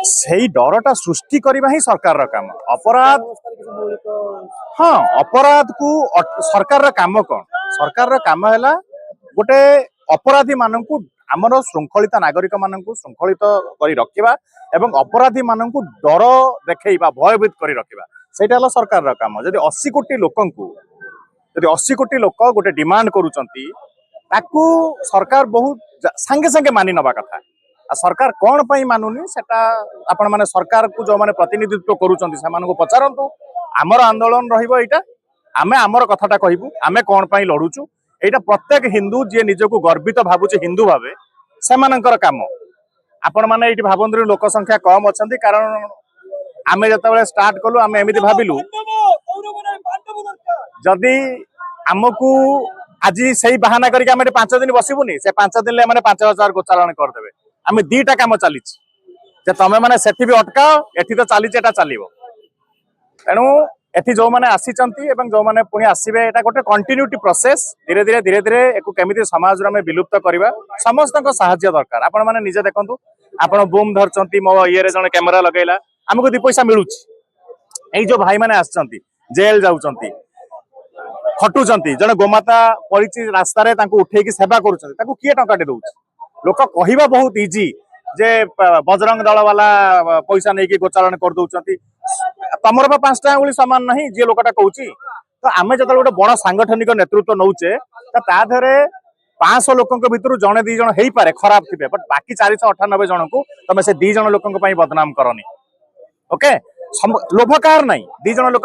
सेही डरटा सृष्टि करबा ही सरकार रा काम अपराध। हाँ अपराध को सरकार रा काम कौन सरकार रा काम है गोटे अपराधी मानू आमर श्रृंखलित नागरिक मानू श्रृंखलित कर रखा एवं अपराधी मानू डर देखा भयभीत कर रखा सेटा सरकार रा काम। जदि 80 कोटी लोक जदि 80 कोटी लोक गोटे डिमांड करुचंती ताकू सरकार बहुत सांगे सांगे मानि नवा कथा। सरकार कौन पाई मानुनी सेटा आपण माने सरकार को जो माने प्रतिनिधित्व करूचंती से मानको पचारंतु। आमर आंदोलन रहिबो एटा आमे आमर कथाटा कहिबु आमे कौन पाई लड़ुचु एटा प्रत्येक हिंदू जे निजको गर्वित भाबुचे हिंदू भावे सेमानंकर काम। आपण माने एटी भाबंदरी लोक संख्या कम अछंती कारण आमे जतबेले स्टार्ट कलु आमे एमिति भाबिलु जदि आमको आज सही बहाना करके आम 5 दिन बसबुनी से 5 दिन में 5000 गोचारण करदे आम 2टा काम चली तुम मैंने से भी अटकाओ एटी तो चली चलो तेणु एटी जो मैंने आसी जो मैंने पुणी आसवे ये गोटे कंटिन्यूटी प्रोसेस धीरे धीरे धीरे धीरे एक केमी समाज विलुप्त करवा समस्त साहाय्य दरकार। आपण मैंने निजे देखु आप बूम धरती मो ये जन कैमेरा लगेला आमको 2 पैसा मिलूँ यही जो भाई मैंने आसचंती जेल जाउचंती खटुचंती जड़े गोमाता पड़ी रास्तार उठे सेवा करुँच किए टंकाटे दौर लोक कहवा बहुत इजी जे बजरंग दल वाला पैसा नहीं गोचारण कर दौरान तमर 5टा अंगुली सामान नहीं जी लोकटा कहूँ तो आम जो गोटे बड़ सांगठनिक नेतृत्व नौचे ताधरे 500 लोक भितर जड़े 2 जन हो पारे खराब थे बट बाकी 498 जन को तुम से 2 जन लोक बदनाम करनी। ओके लोभ कार नहीं 2 जन लोक